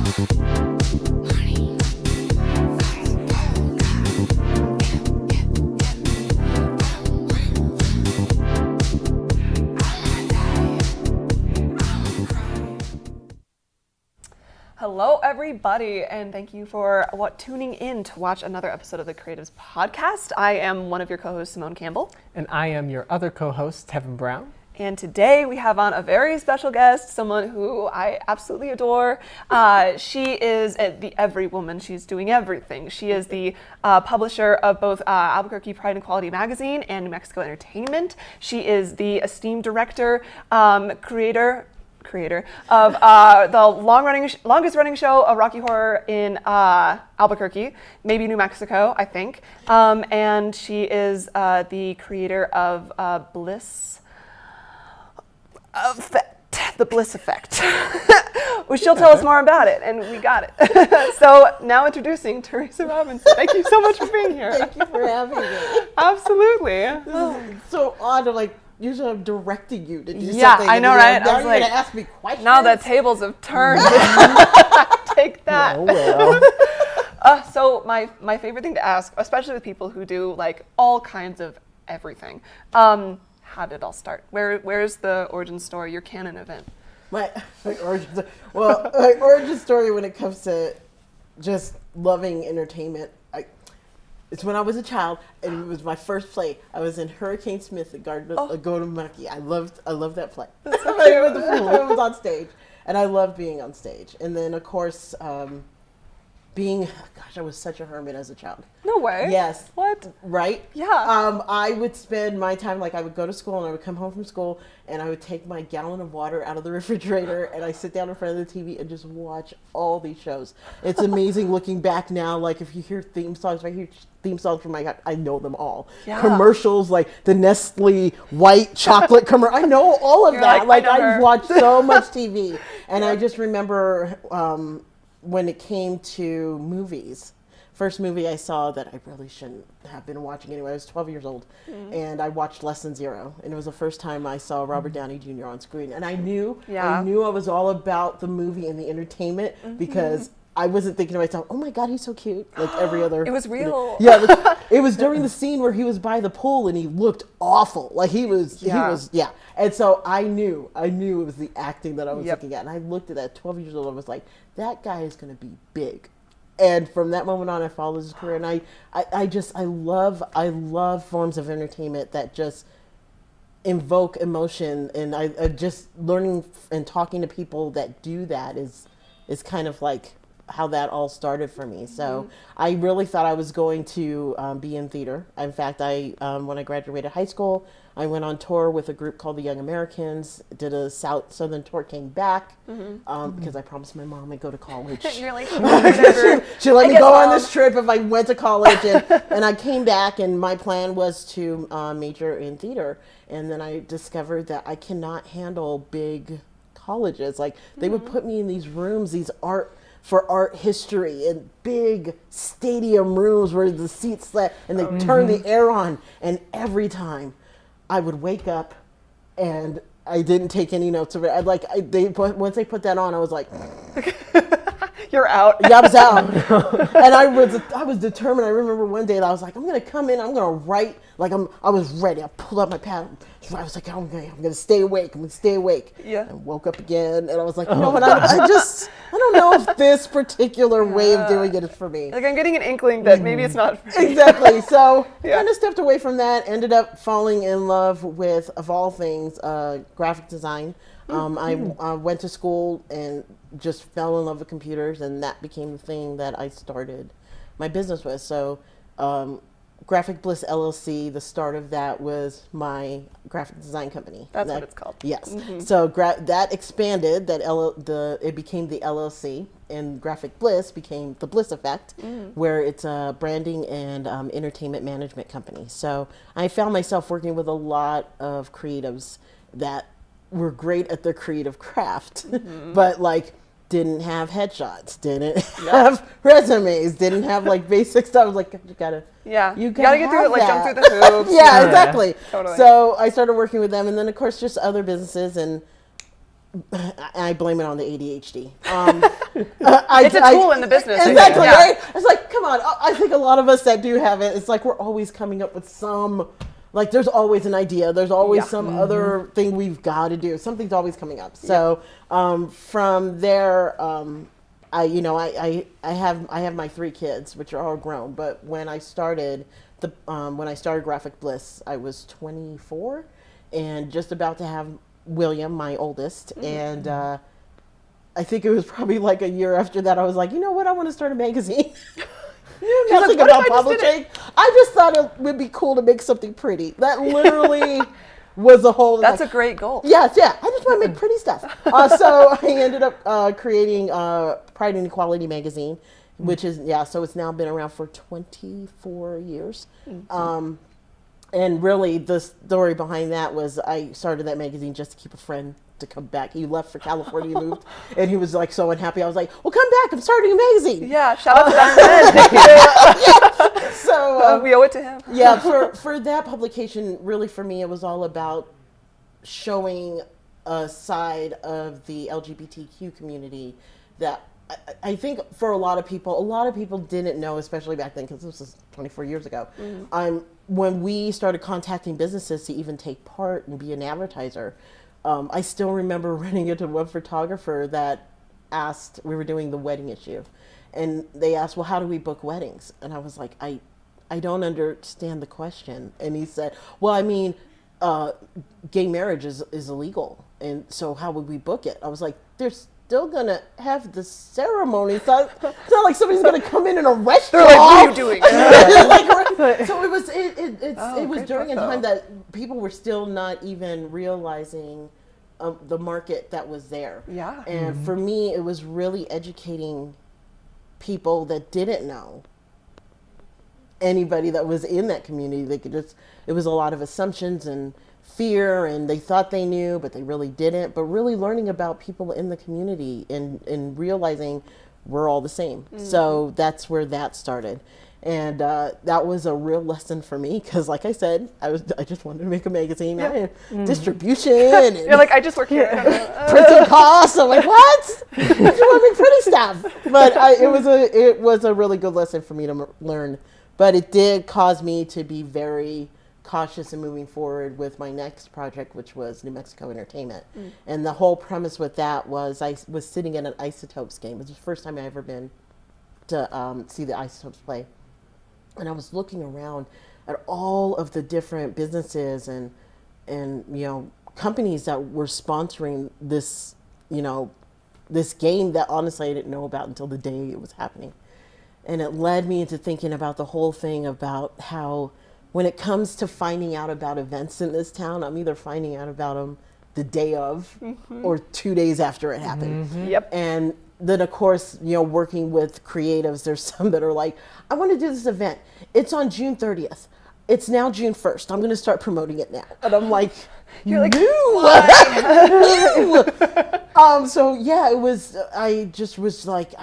Hello, everybody, and thank you for tuning in to watch another episode of the Creatives Podcast. I am one of your co-hosts, Simone Campbell. And I am your other co-host, Tevin Brown. And today we have on a very special guest, someone who I absolutely adore. She is the every woman. She's doing everything. She is the publisher of both Albuquerque Pride and Quality magazine and New Mexico Entertainment. She is the esteemed director, creator of the longest running show of Rocky Horror in Albuquerque, maybe New Mexico, I think. And she is the creator of the Bliss Effect. Well, she'll tell us more about it, and we got it. So now introducing TERESA Robinson. Thank you so much for being here. Thank you for having me. Absolutely. This is so odd to usually I'm directing you to do something. Yeah, I know, right? Now I was you're going to ask me questions? Now the tables have turned. Take that. Oh, well. So my favorite thing to ask, especially with people who do all kinds of everything, how did it all start? Where's the origin story, your canon event? My origin story when it comes to just loving entertainment, it's when I was a child, and it was my first play. I was in Hurricane Smith at Garden of Golden Monkey. I loved that play. That's so It was on stage, and I loved being on stage. And then, of course, I was such a hermit as a child. No way. Yes. What? Right? Yeah. I would spend my time, I would go to school and I would come home from school and I would take my gallon of water out of the refrigerator and I sit down in front of the TV and just watch all these shows. It's amazing looking back now, if you hear theme songs, I know them all. Yeah. Commercials, the Nestle white chocolate commercial. I know all of that. I've watched so much TV. And I just remember, when it came to movies, first movie I saw that I really shouldn't have been watching anyway, I was 12 years old, and I watched Less Than Zero, and it was the first time I saw Robert Downey Jr. on screen, and I knew I was all about the movie and the entertainment, because I wasn't thinking to myself, oh my God, he's so cute, like every other. It was real. Yeah, it was during the scene where he was by the pool and he looked awful, he was, and so I knew it was the acting that I was looking at, and I looked at that 12 years old, I was like, that guy is going to be big. And from that moment on, I followed his career, and I love forms of entertainment that just invoke emotion, and I just learning and talking to people that do that is kind of how that all started for me. So I really thought I was going to be in theater. In fact, when I graduated high school, I went on tour with a group called the Young Americans, did a Southern tour, came back because I promised my mom I'd go to college. You're like, she let me go on this trip if I went to college, and I came back, and my plan was to major in theater. And then I discovered that I cannot handle big colleges. They would put me in these rooms, these art history, in big stadium rooms where the seats sat and they turn the air on, and every time I would wake up and I didn't take any notes of it. Once they put that on, I was like, you're out. Yeah, I was out. And I was determined. I remember one day that I was like, I'm going to come in, I'm going to write. I was ready. I pulled out my pad. I was like, I'm going to stay awake. I'm going to stay awake. Yeah. I woke up again, and I was like, you know what? I don't know if this particular way of doing it is for me. I'm getting an inkling that maybe it's not for me. Exactly. So kind of stepped away from that, ended up falling in love with, of all things, graphic design. I went to school and just fell in love with computers, and that became the thing that I started my business with. So Graphic Bliss LLC, the start of that was my graphic design company. That's what it's called. Yes. So that expanded, it became the LLC, and Graphic Bliss became the Bliss Effect, where it's a branding and entertainment management company. So I found myself working with a lot of creatives that were great at their creative craft, but didn't have headshots, didn't have resumes, didn't have basic stuff. I was like, you gotta get through it, jump through the hoops. Yeah, exactly. Totally. So I started working with them, and then of course just other businesses, and I blame it on the ADHD. It's a tool in the business. Exactly, Yeah. right? It's like, come on. I think a lot of us that do have it, it's like we're always coming up with some, like there's always an idea. There's always some other thing we've got to do. Something's always coming up. So from there, I have my 3 kids, which are all grown. But when I started Graphic Bliss, I was 24 and just about to have William, my oldest, and I think it was probably like a year after that I was like, you know what, I want to start a magazine. Nothing about publishing. I just thought it would be cool to make something pretty. That literally was a whole. That's a great goal. Yes, yeah. I just want to make pretty stuff. So I ended up creating Pride and Equality magazine, which is so it's now been around for 24 years. And really, the story behind that was I started that magazine just to keep a friend to come back. He left for California, he moved, and he was like so unhappy. I was like, well, come back. I'm starting a magazine. Yeah, shout out to that. So we owe it to him. Yeah, for that publication, really for me, it was all about showing a side of the LGBTQ community that I think for a lot of people didn't know, especially back then, because this was 24 years ago. When we started contacting businesses to even take part and be an advertiser, I still remember running into one photographer that asked, we were doing the wedding issue, and they asked, well, how do we book weddings? And I was like, I don't understand the question. And he said, well, I mean, gay marriage is illegal, and so how would we book it? I was like, there's still gonna have the ceremony. It's not like somebody's gonna come in and arrest you. They're like, what are you doing? So it was during a time that people were still not even realizing the market that was there. Yeah. And for me, it was really educating people that didn't know. Anybody that was in that community, it was a lot of assumptions and fear, and they thought they knew, but they really didn't. But really learning about people in the community and realizing we're all the same. So that's where that started. And that was a real lesson for me, because like I said, I just wanted to make a magazine. Distribution. And you're like, I just work here. Printing costs. I'm like, what? I just want to make pretty stuff. But it was a really good lesson for me to learn. But it did cause me to be very cautious in moving forward with my next project, which was New Mexico Entertainment. And the whole premise with that was I was sitting at an Isotopes game. It was the first time I ever been to see the Isotopes play. And I was looking around at all of the different businesses and companies that were sponsoring this, this game that honestly I didn't know about until the day it was happening. And it led me into thinking about the whole thing about how when it comes to finding out about events in this town, I'm either finding out about them the day of or 2 days after it happened. Yep. And then, of course, working with creatives, there's some that are like, I want to do this event. It's on June 30th. It's now June 1st. I'm going to start promoting it now. And I'm like, you're like, no. So yeah, I just was like,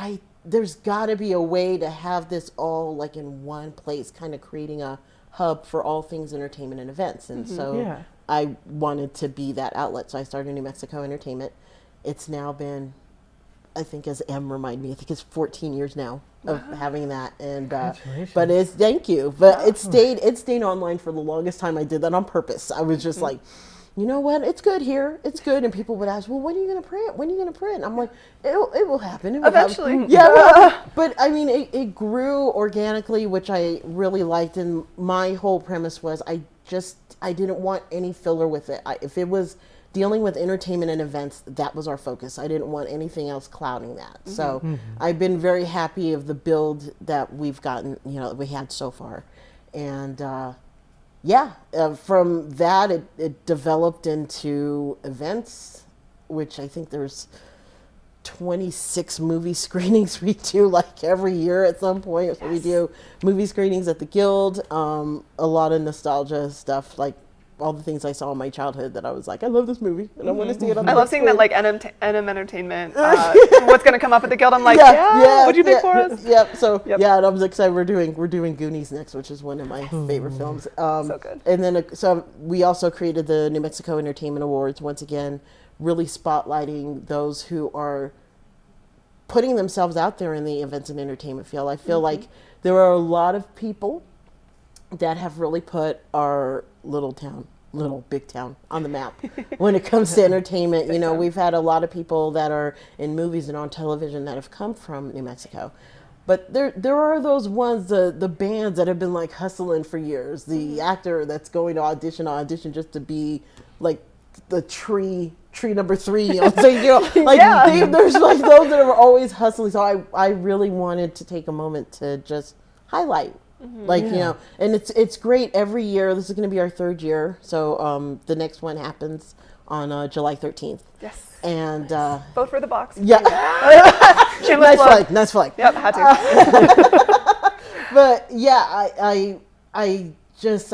there's got to be a way to have this all like in one place, kind of creating a hub for all things entertainment and events. And so I wanted to be that outlet. So I started New Mexico Entertainment. It's now been, I think, as Em reminded me, I think it's 14 years now of having that. And but thank you. But it stayed online for the longest time. I did that on purpose. I was just like, you know what? It's good here. It's good. And people would ask, well, when are you going to print? When are you going to print? I'm like, it will happen. Eventually. Yeah. But I mean, it grew organically, which I really liked. And my whole premise was I didn't want any filler with it. If it was dealing with entertainment and events, that was our focus. I didn't want anything else clouding that. So I've been very happy of the build that we've gotten, that we had so far. And, from that, it developed into events, which I think there's 26 movie screenings we do like every year at some point. So we do movie screenings at the Guild, a lot of nostalgia stuff, like all the things I saw in my childhood that I was like, I love this movie and I want to see it on the I love seeing that like NM Entertainment, what's going to come up at the Guild. I'm like, what'd you pick for us? So and I was excited. We're doing Goonies next, which is one of my favorite films. So good. And then so we also created the New Mexico Entertainment Awards once again really spotlighting those who are putting themselves out there in the events and entertainment field. I feel like there are a lot of people that have really put our big town on the map when it comes to entertainment. You know, we've had a lot of people that are in movies and on television that have come from New Mexico. But there are those ones, the bands that have been like hustling for years, the actor that's going to audition just to be like the tree number 3. So, you know, like there's like those that are always hustling. So I really wanted to take a moment to just highlight. Like, you know, and it's great every year. This is going to be our 3rd year. So the next one happens on July 13th. Yes. And vote for the box. Yeah. Nice flag. Yep, had to. But yeah, I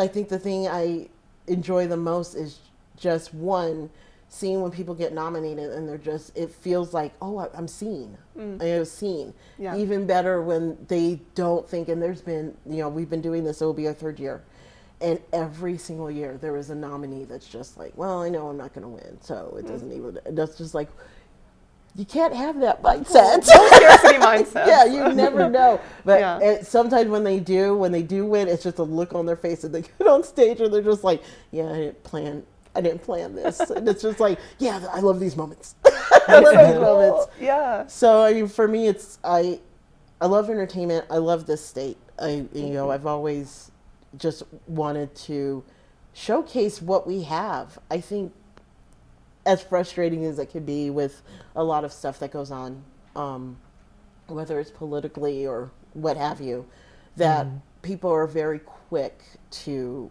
think the thing I enjoy the most is just one, seeing when people get nominated and it feels like, oh, I'm seen. I was seen. Yeah. Even better when they don't think, and there's been, you know, we've been doing this, it will be our 3rd year. And every single year there is a nominee that's just like, well, I know I'm not going to win. So it doesn't even, that's just like, you can't have that mindset. Scarcity mindset. Yeah, you never know. But sometimes when they do win, it's just a look on their face and they get on stage and they're just like, yeah, I didn't plan this. And it's just like, yeah, I love these moments. I love these moments. Yeah. So, I mean, for me, I love entertainment. I love this state. I've always just wanted to showcase what we have. I think as frustrating as it could be with a lot of stuff that goes on, whether it's politically or what have you, that people are very quick to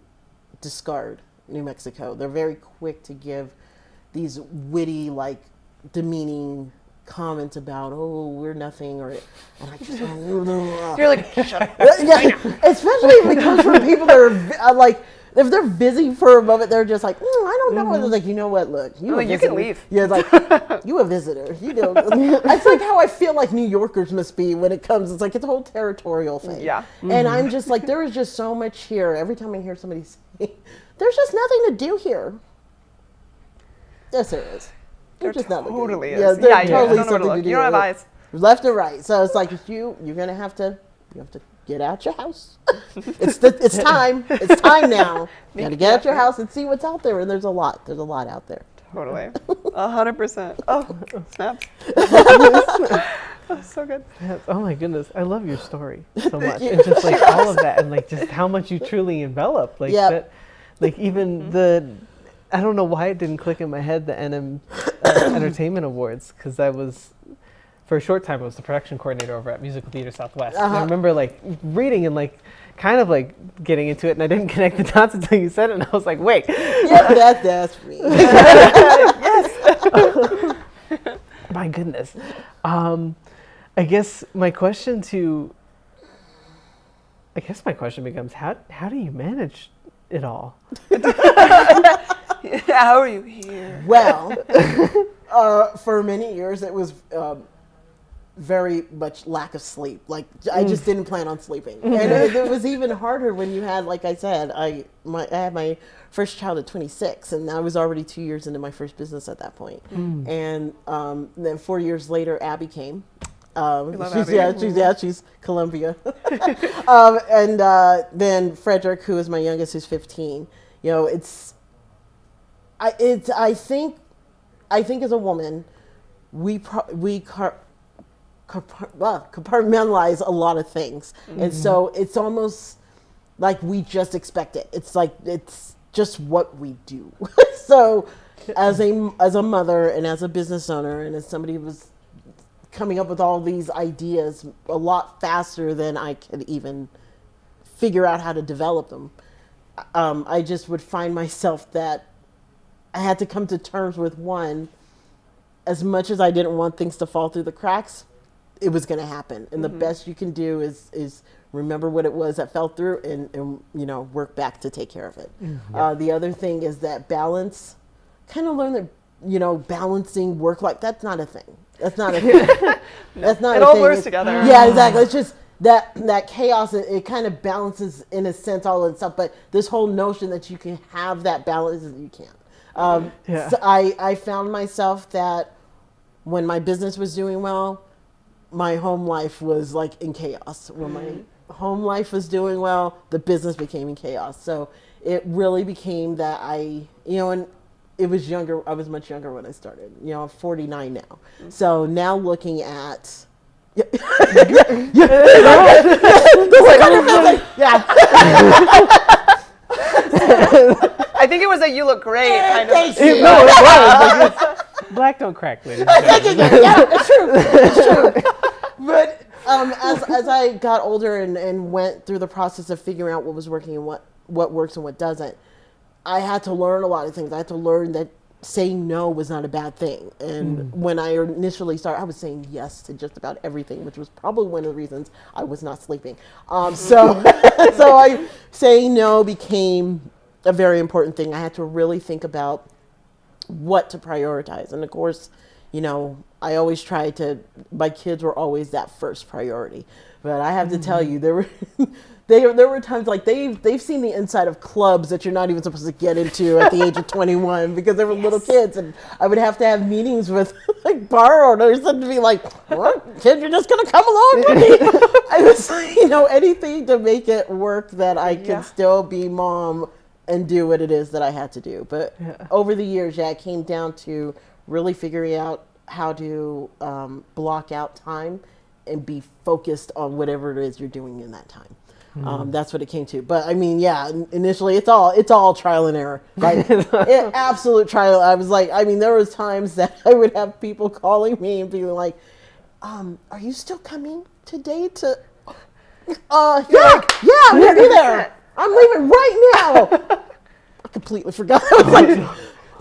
discard New Mexico. They're very quick to give these witty, like, demeaning comments about, oh, we're nothing, and I just you're like, shut up. Yeah, especially if it comes from people that are like, if they're busy for a moment, they're just like, I don't know. And they're like, you know what? Look, you can leave. Yeah, like, you a visitor. You know, it's like how I feel like New Yorkers must be when it comes. It's like it's a whole territorial thing. Yeah. And I'm just like, there is just so much here. Every time I hear somebody say, there's just nothing to do here. Yes, there is. There just totally is. Yeah, yeah, totally you don't know where to look. You don't have eyes. Left and right. So it's like you're gonna have to get out your house. It's time. It's time now. You gotta get out your house and see what's out there. And there's a lot. There's a lot out there. Totally. 100%. Oh, snap. So good. Oh my goodness. I love your story so much. And just like all of that and like just how much you truly envelop. Like that, like even I don't know why it didn't click in my head, the Entertainment Awards, because I was, for a short time, I was the production coordinator over at Musical Theater Southwest. And I remember like reading and like kind of like getting into it, and I didn't connect the dots until you said it, and I was like, wait. Yeah, that's me. Yes. My goodness. I guess my question becomes, how do you manage it all? How are you here? Well, for many years it was very much lack of sleep. Like I just didn't plan on sleeping, and it was even harder when you had, like I said, I had my first child at 26, and I was already 2 years into my first business at that point. And then 4 years later, Abby came. She's Columbia. And then Frederick, who is my youngest, who's 15. You know, I think as a woman, we compartmentalize a lot of things, and so it's almost like we just expect it. It's like it's just what we do. So, as a mother and as a business owner and as somebody who was coming up with all these ideas a lot faster than I could even figure out how to develop them, I just would find myself that I had to come to terms with, one, as much as I didn't want things to fall through the cracks, it was going to happen. And the best you can do is remember what it was that fell through and work back to take care of it. The other thing is that balance, kind of learn that, balancing work life, that's not a thing. That's not a thing. That's not it a all thing. blurs together. Yeah, exactly. It's just that chaos, it kind of balances in a sense all itself, but this whole notion that you can have that balance, you can't. So I found myself that when my business was doing well, my home life was like in chaos. When my home life was doing well, the business became in chaos. So it really became that and it was younger. I was much younger when I started. I'm 49 now. So now looking at yeah. I think it was a "you look great" kind of. Thank you. No, it was. Black don't crack, ladies. Yeah, it's true. It's true. But as I got older and went through the process of figuring out what was working and what works and what doesn't, I had to learn a lot of things. I had to learn that saying no was not a bad thing. And when I initially started, I was saying yes to just about everything, which was probably one of the reasons I was not sleeping. So saying no became a very important thing. I had to really think about what to prioritize. And of course, I always tried to, my kids were always that first priority. But I have to tell you, there were times like they've seen the inside of clubs that you're not even supposed to get into at the age of 21 because they were little kids, and I would have to have meetings with like bar owners and be like, "What, kid, you're just gonna come along with me?" I was anything to make it work that I could still be mom and do what it is that I had to do. But over the years, it came down to really figuring out how to block out time and be focused on whatever it is you're doing in that time. That's what it came to. But I mean, initially it's all trial and error. Like absolute trial. I was like, there was times that I would have people calling me and being like, are you still coming today to, I'm gonna be there. I'm leaving right now. I completely forgot. I was like,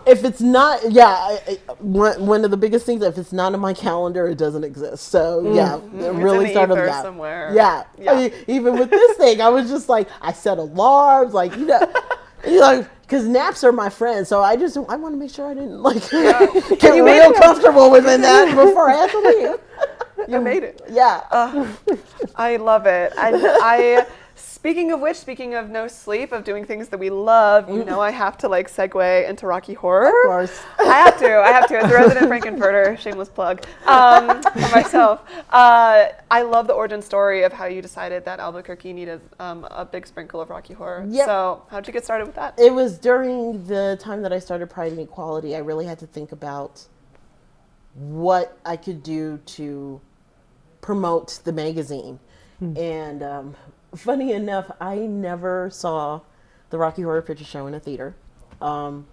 if it's not, one of the biggest things, if it's not in my calendar, it doesn't exist. So it really started with that. Somewhere. Yeah. I mean, even with this thing, I was just like, I set alarms, like, because naps are my friend. So I want to make sure I didn't get real comfortable within that before I had to leave. You made it. Yeah. I love it. And speaking of no sleep, of doing things that we love, I have to segue into Rocky Horror. Of course. I have to. As a resident Frankenfurter, shameless plug for myself. I love the origin story of how you decided that Albuquerque needed a big sprinkle of Rocky Horror. Yep. So how'd you get started with that? It was during the time that I started Pride and Equality. I really had to think about what I could do to promote the magazine. And funny enough, I never saw the Rocky Horror Picture Show in a theater. In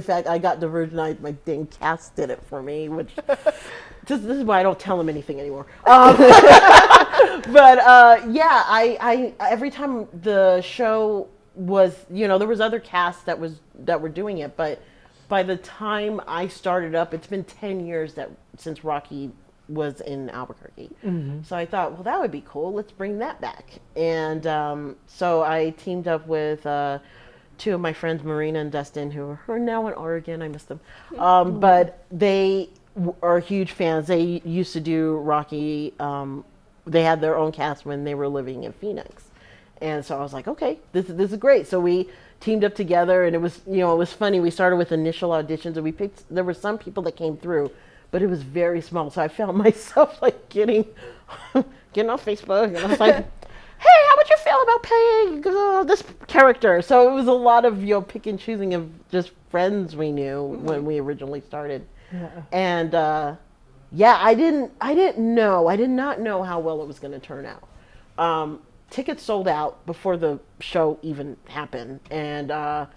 fact, I got diverged. My dang cast did it for me, which this is why I don't tell them anything anymore. But I every time the show was, there was other casts that were doing it, but by the time I started up, it's been 10 years since Rocky was in Albuquerque. So I thought, well, that would be cool. Let's bring that back. And so I teamed up with two of my friends, Marina and Dustin, who are now in Oregon. I miss them. But they are huge fans. They used to do Rocky. They had their own cast when they were living in Phoenix. And so I was like, okay, this is great. So we teamed up together, and it was funny. We started with initial auditions, and there were some people that came through, but it was very small. So I found myself getting on Facebook, and I was like, hey, how would you feel about playing this character? So it was a lot of pick and choosing of just friends we knew when we originally started. And I did not know how well it was going to turn out. Tickets sold out before the show even happened, and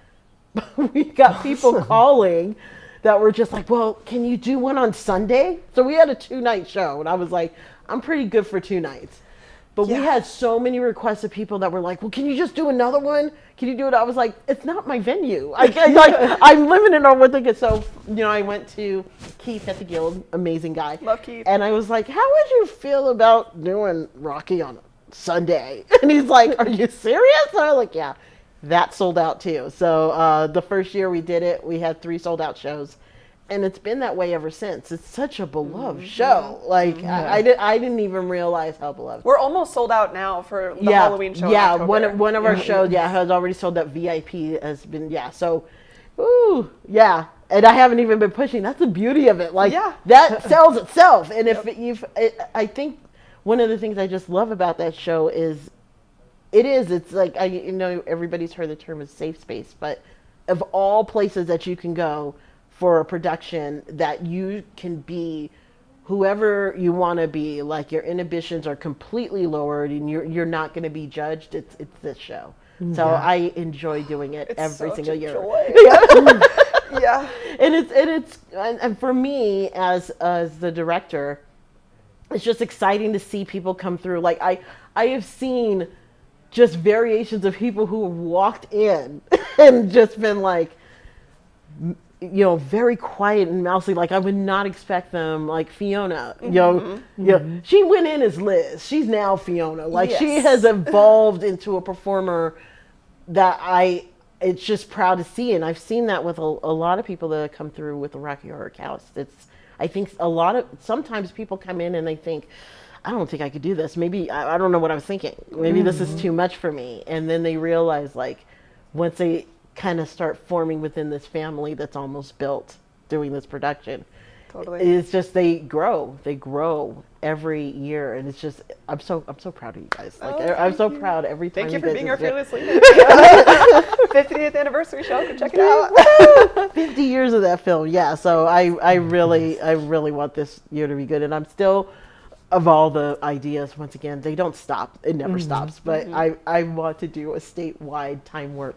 we got people calling that were just like, well, can you do one on Sunday? So we had a 2-night show, and I was like, I'm pretty good for 2 nights. But we had so many requests of people that were like, well, can you just do another one? Can you do it? I was like, it's not my venue. I'm limited on what they get. So, I went to Keith at the Guild, amazing guy. Love Keith. And I was like, how would you feel about doing Rocky on Sunday? And he's like, are you serious? And I was like, yeah. That sold out too. So the first year we did it, we had 3 sold out shows, and it's been that way ever since. It's such a beloved show. I didn't even realize how beloved. We're almost sold out now for the Halloween show. Yeah, one of our shows has already sold out. VIP has been So ooh, yeah. And I haven't even been pushing. That's the beauty of it. Like, Yeah. that sells itself. And I think one of the things I just love about that show is it's like, everybody's heard the term is safe space, but of all places that you can go for a production that you can be whoever you want to be, like your inhibitions are completely lowered and you're not going to be judged. It's this show. So I enjoy doing it every single year. Yeah. And for me as the director, it's just exciting to see people come through. Like I have seen just variations of people who have walked in and just been like, very quiet and mousy. Like I would not expect them. Like Fiona, she went in as Liz. She's now Fiona. Like she has evolved into a performer that it's just proud to see. And I've seen that with a lot of people that have come through with the Rocky Horror cast. I think sometimes people come in and they think, I don't think I could do this. Maybe, I don't know what I'm thinking. Maybe this is too much for me. And then they realize, like, once they kind of start forming within this family that's almost built doing this production. Totally. It's just they grow every year, and it's just I'm so proud of you guys. Like I'm so proud every time. Thank you for being our fearless leader. 50th anniversary show. Go check it out. 50 years of that film, yeah. So I really want this year to be good, and I'm still, of all the ideas, once again, they don't stop. It never stops. But I want to do a statewide time warp,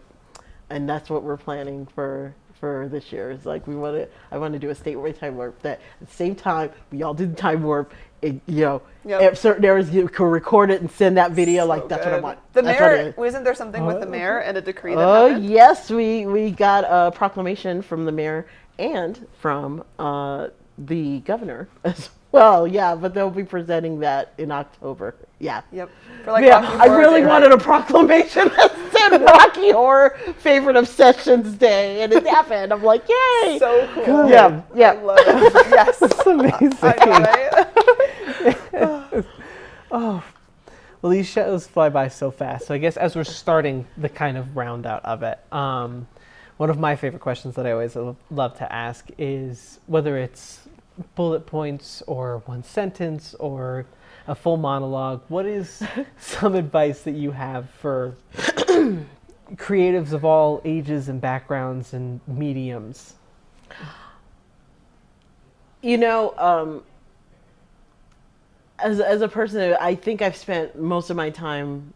and that's what we're planning for this year. It's like I want to do a statewide time warp that at the same time we all did the time warp. At certain areas you can record it and send that video. So like that's good. What I want. The mayor, wasn't there something with the mayor and a decree that happened? Oh yes, we got a proclamation from the mayor and from the governor as well. Yeah, but they'll be presenting that in October. Yeah. Yep. For like I really wanted a proclamation that said Rocky Horror Favorite Obsessions Day, and it happened. I'm like, yay! So cool. Good. Yeah. I love it. Yes. That's amazing. I know, right? Oh, well, these shows fly by so fast. So I guess as we're starting the kind of round out of it, one of my favorite questions that I always love to ask is whether it's bullet points or one sentence or a full monologue, what is some advice that you have for creatives of all ages and backgrounds and mediums? As a person, I think I've spent most of my time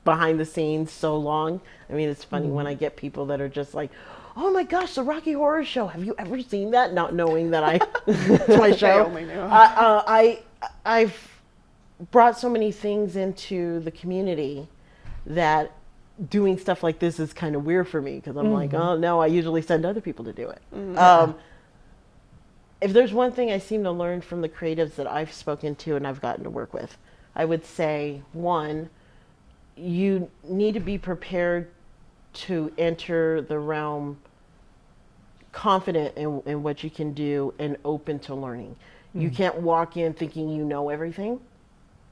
behind the scenes so long. I mean, it's funny when I get people that are just like, oh my gosh, the Rocky Horror Show. Have you ever seen that? Not knowing that it's my show. I've brought so many things into the community that doing stuff like this is kind of weird for me because I'm like, oh no, I usually send other people to do it. If there's one thing I seem to learn from the creatives that I've spoken to and I've gotten to work with, I would say, one, you need to be prepared to enter the realm confident in what you can do and open to learning. You can't walk in thinking you know everything,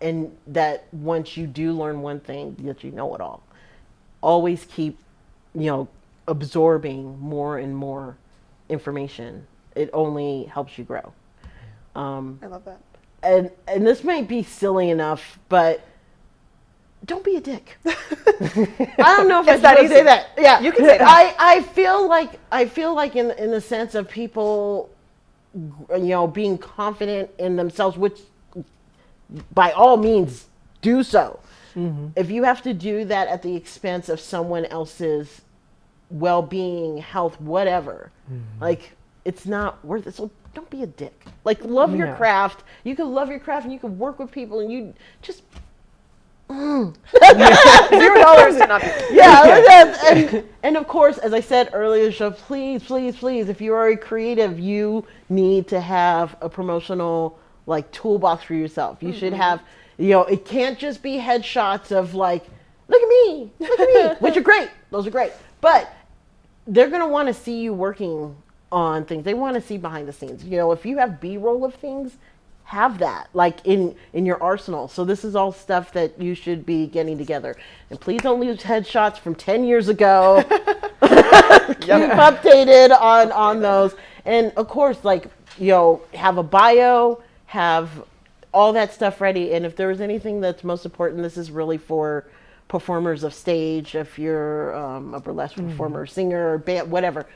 and that once you do learn one thing, that you know it all. Always keep, absorbing more and more information. It only helps you grow. I love that. And this might be silly enough, but don't be a dick. I don't know if I can say that. Yeah, you can say that. I feel like in the sense of people, being confident in themselves, which by all means do so. If you have to do that at the expense of someone else's well-being, health, whatever, like it's not worth it. So don't be a dick. Like love your craft. You can love your craft and you can work with people and you just $0 to not be. And of course, as I said earlier in the show, please, if you are a creative, you need to have a promotional toolbox for yourself. You should have, it can't just be headshots of like, look at me, which are great. Those are great. But they're going to want to see you working on things. They want to see behind the scenes. If you have B-roll of things, have that in your arsenal. So this is all stuff that you should be getting together. And please don't use headshots from 10 years ago. keep updated on those. And of course, like, have a bio, have all that stuff ready. And if there was anything that's most important, this is really for performers of stage. If you're a burlesque performer, singer, or band, whatever,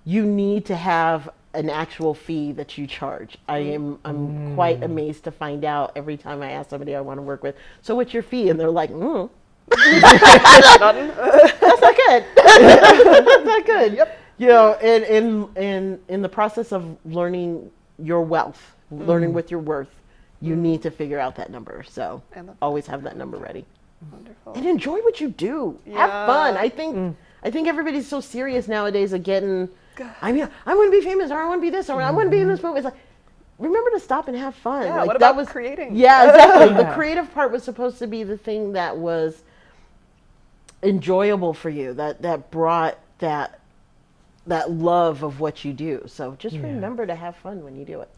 you need to have an actual fee that you charge. I'm quite amazed to find out every time I ask somebody I want to work with, so what's your fee? And they're like, that's not good. That's not good. Yep. In the process of learning your wealth, learning what you're worth, you need to figure out that number. So always have that number ready. Wonderful. And enjoy what you do. Yeah. Have fun. I think everybody's so serious nowadays of getting, I want to be famous, or I want to be this, or I want to be in this movie. It's like, remember to stop and have fun. Yeah, like, what about creating? Yeah, exactly. The creative part was supposed to be the thing that was enjoyable for you, that brought that love of what you do. So just remember to have fun when you do it.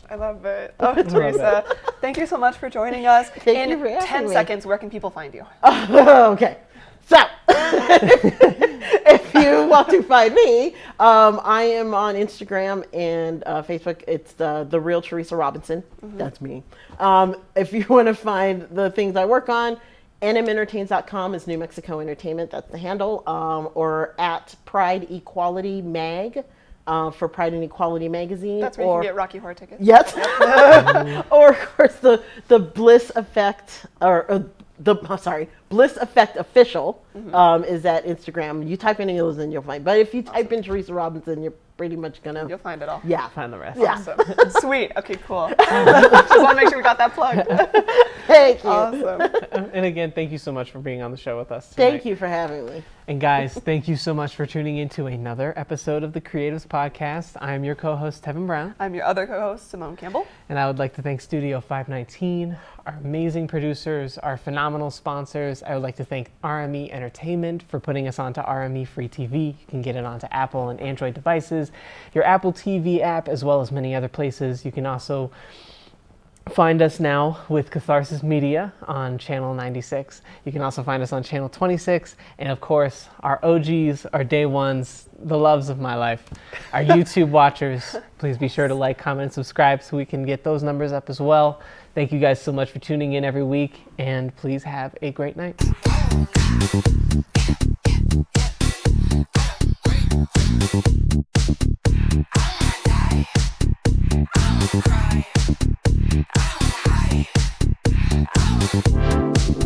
I love it. Oh, Teresa, thank you so much for joining us. Thank you for having 10 me. seconds, where can people find you? Okay. So, if you want to find me, I am on Instagram and Facebook. It's the real Teresa Robinson. That's me. If you want to find the things I work on, nmentertains.com is New Mexico Entertainment. That's the handle. Or at Pride Equality Mag. For Pride and Equality magazine. That's where you can get Rocky Horror tickets. Yes. Or of course the Bliss Effect Bliss Effect Official is at Instagram. You type any of those in, you'll find. But if you type in Teresa Robinson, you're pretty much you'll find it all. Yeah, find the rest. Yeah. Awesome. Sweet. Okay, cool. Just want to make sure we got that plugged. Thank you. Awesome. And again, thank you so much for being on the show with us tonight. Thank you for having me. And guys, thank you so much for tuning into another episode of the Creatives Podcast. I'm your co-host, Tevin Brown. I'm your other co-host, Simone Campbell. And I would like to thank Studio 519, our amazing producers, our phenomenal sponsors. I would like to thank RME Entertainment for putting us onto RME Free TV. You can get it onto Apple and Android devices, your Apple TV app, as well as many other places. You can also find us now with Catharsis Media on Channel 96. You can also find us on Channel 26. And of course, our OGs, our day ones, the loves of my life, our YouTube watchers. Please be sure to like, comment, and subscribe so we can get those numbers up as well. Thank you guys so much for tuning in every week. And please have a great night. I wanna cry. I wanna hide. I wanna